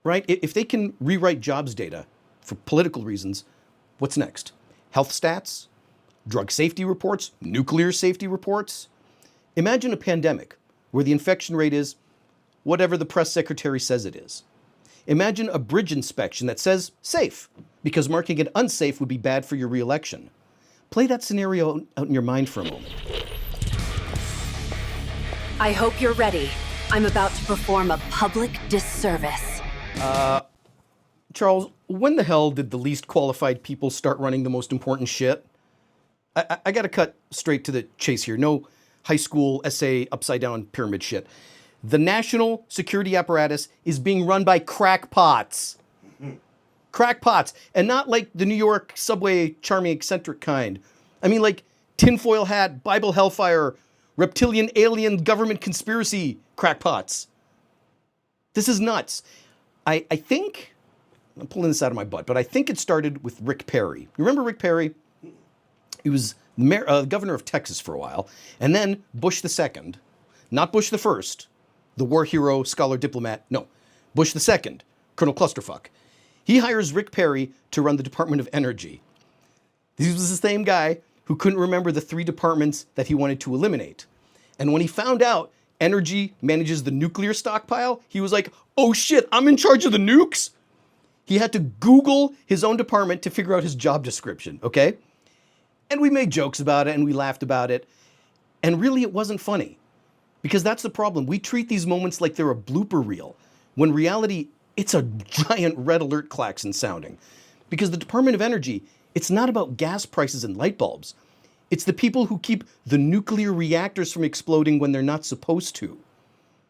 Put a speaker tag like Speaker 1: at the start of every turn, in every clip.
Speaker 1: right? If they can rewrite jobs data for political reasons, what's next? Health stats, drug safety reports, nuclear safety reports. Imagine a pandemic where the infection rate is whatever the press secretary says it is. Imagine a bridge inspection that says safe, because marking it unsafe would be bad for your reelection. Play that scenario out in your mind for a moment.
Speaker 2: I hope you're ready. I'm about to perform a public disservice.
Speaker 1: Charles, when the hell did the least qualified people start running the most important shit? I gotta cut straight to the chase here. No high school essay upside down pyramid shit. The national security apparatus is being run by crackpots. Crackpots. And not like the New York subway charming eccentric kind. I mean like tinfoil hat, Bible hellfire, reptilian alien government conspiracy crackpots. This is nuts. I think, I'm pulling this out of my butt, but I think it started with Rick Perry. You remember Rick Perry? He was governor of Texas for a while. And then Bush II, not Bush I, the war hero, scholar, diplomat. No, Bush II, Colonel Clusterfuck. He hires Rick Perry to run the Department of Energy. This was the same guy who couldn't remember the 3 departments that he wanted to eliminate. And when he found out energy manages the nuclear stockpile, he was like, oh shit, I'm in charge of the nukes? He had to Google his own department to figure out his job description, okay? And we made jokes about it and we laughed about it. And really it wasn't funny. Because that's the problem. We treat these moments like they're a blooper reel, when reality, it's a giant red alert klaxon sounding. Because the Department of Energy, it's not about gas prices and light bulbs. It's the people who keep the nuclear reactors from exploding when they're not supposed to.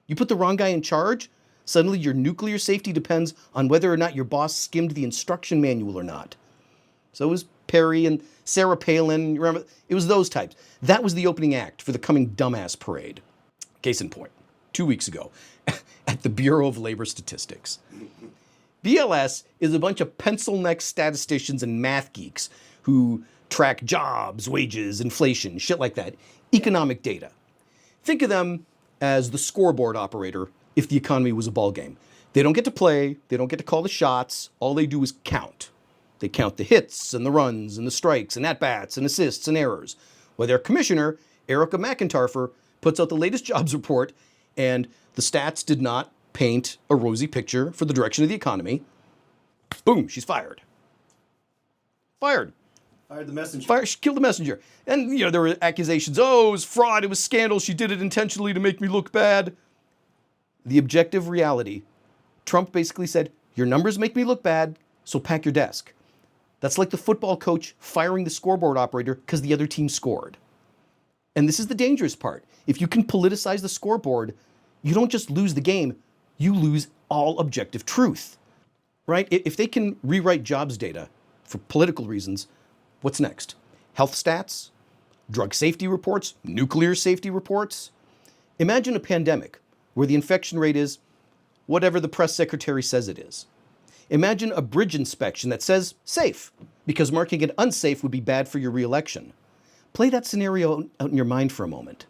Speaker 1: You put the wrong guy in charge, suddenly your nuclear safety depends on whether or not your boss skimmed the instruction manual or not. So it was Perry and Sarah Palin, remember? It was those types. That was the opening act for the coming dumbass parade. Case in point, 2 weeks ago, at the Bureau of Labor Statistics. BLS is a bunch of pencil-neck statisticians and math geeks who track jobs, wages, inflation, shit like that, economic data. Think of them as the scoreboard operator if the economy was a ball game. They don't get to play, they don't get to call the shots, all they do is count. They count the hits and the runs and the strikes and at-bats and assists and errors. While their commissioner, Erica McIntarfer, puts out the latest jobs report, and the stats did not paint a rosy picture for the direction of the economy. Boom, she's fired. Fired.
Speaker 3: Fired the messenger.
Speaker 1: She killed the messenger. And, there were accusations, oh, it was fraud, it was scandal, she did it intentionally to make me look bad. The objective reality, Trump basically said, your numbers make me look bad, so pack your desk. That's like the football coach firing the scoreboard operator because the other team scored. And this is the dangerous part. If you can politicize the scoreboard, you don't just lose the game, you lose all objective truth, right? If they can rewrite jobs data for political reasons, what's next? Health stats, drug safety reports, nuclear safety reports. Imagine a pandemic where the infection rate is whatever the press secretary says it is. Imagine a bridge inspection that says safe, because marking it unsafe would be bad for your reelection. Play that scenario out in your mind for a moment.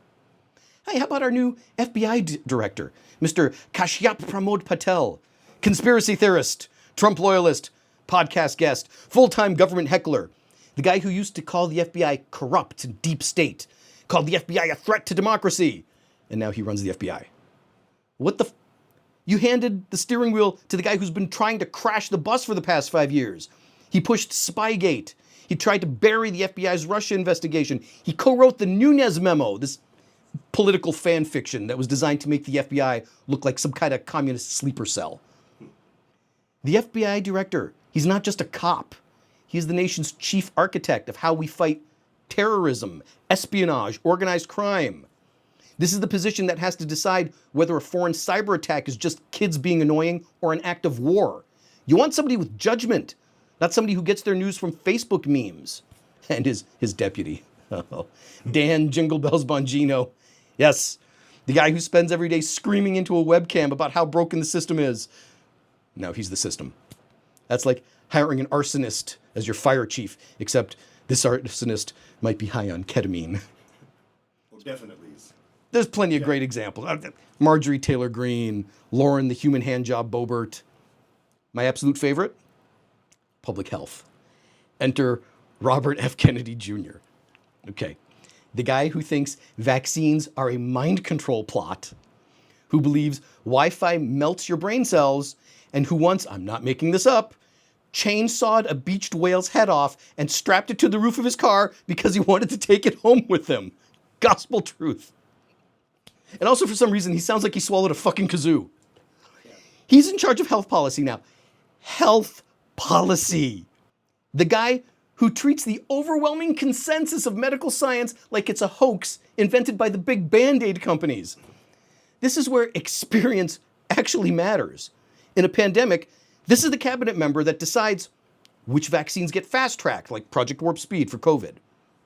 Speaker 1: Hey, how about our new FBI director, Mr. Kashyap Pramod Patel, conspiracy theorist, Trump loyalist, podcast guest, full-time government heckler, the guy who used to call the FBI corrupt and deep state, called the FBI a threat to democracy, and now he runs the FBI. What the You handed the steering wheel to the guy who's been trying to crash the bus for the past 5 years. He pushed Spygate. He tried to bury the FBI's Russia investigation. He co-wrote the Nunes memo, this political fan fiction that was designed to make the FBI look like some kind of communist sleeper cell. The FBI director, he's not just a cop. He is the nation's chief architect of how we fight terrorism, espionage, organized crime. This is the position that has to decide whether a foreign cyber attack is just kids being annoying or an act of war. You want somebody with judgment, not somebody who gets their news from Facebook memes. And his deputy, Dan Jingle Bells Bongino. Yes, the guy who spends every day screaming into a webcam about how broken the system is. Now he's the system. That's like hiring an arsonist as your fire chief, except this arsonist might be high on ketamine.
Speaker 3: Well, definitely is.
Speaker 1: There's plenty of great examples. Marjorie Taylor Greene, Lauren the human handjob Boebert. My absolute favorite? Public health. Enter Robert F. Kennedy Jr. Okay. The guy who thinks vaccines are a mind control plot, who believes Wi-Fi melts your brain cells, and who once, I'm not making this up, chainsawed a beached whale's head off and strapped it to the roof of his car because he wanted to take it home with him. Gospel truth. And also, for some reason, he sounds like he swallowed a fucking kazoo. He's in charge of health policy now. Health policy. The guy who treats the overwhelming consensus of medical science like it's a hoax invented by the big Band-Aid companies. This is where experience actually matters. In a pandemic, this is the cabinet member that decides which vaccines get fast-tracked, like Project Warp Speed for COVID.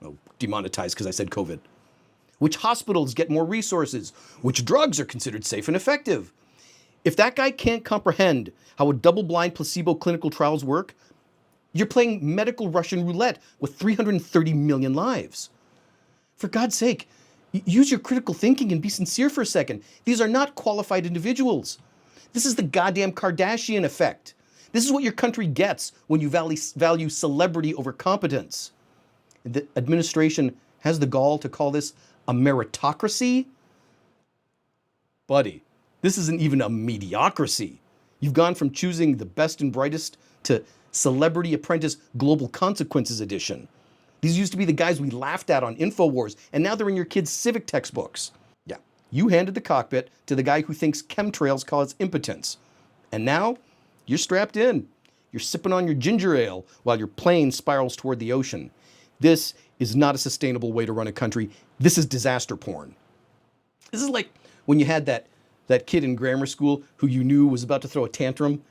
Speaker 1: Oh, demonetized because I said COVID. Which hospitals get more resources, which drugs are considered safe and effective. If that guy can't comprehend how a double-blind placebo clinical trials work, you're playing medical Russian roulette with 330 million lives. For God's sake, use your critical thinking and be sincere for a second. These are not qualified individuals. This is the goddamn Kardashian effect. This is what your country gets when you value celebrity over competence. The administration has the gall to call this a meritocracy? Buddy, this isn't even a mediocrity. You've gone from choosing the best and brightest to Celebrity Apprentice Global Consequences Edition. These used to be the guys we laughed at on InfoWars, and now they're in your kids' civic textbooks. Yeah, you handed the cockpit to the guy who thinks chemtrails cause impotence. And now, you're strapped in. You're sipping on your ginger ale while your plane spirals toward the ocean. This is not a sustainable way to run a country. This is disaster porn. This is like when you had that kid in grammar school who you knew was about to throw a tantrum,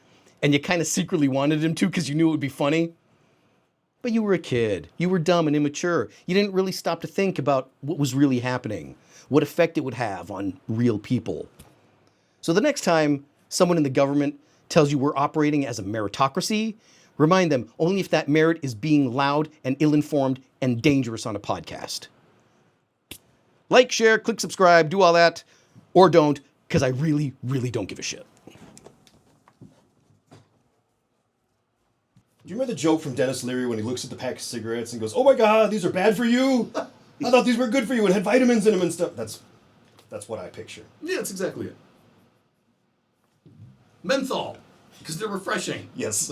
Speaker 1: and you kind of secretly wanted him to because you knew it would be funny. But you were a kid. You were dumb and immature. You didn't really stop to think about what was really happening, what effect it would have on real people. So the next time someone in the government tells you we're operating as a meritocracy, remind them only if that merit is being loud and ill-informed and dangerous on a podcast. Like, share, click subscribe, do all that, or don't, because I really, really don't give a shit.
Speaker 3: Do you remember the joke from Dennis Leary when he looks at the pack of cigarettes and goes, "Oh my God, these are bad for you. I thought these were good for you and had vitamins in them and stuff." That's what I picture.
Speaker 1: Yeah, that's exactly it. Menthol, because they're refreshing.
Speaker 3: Yes.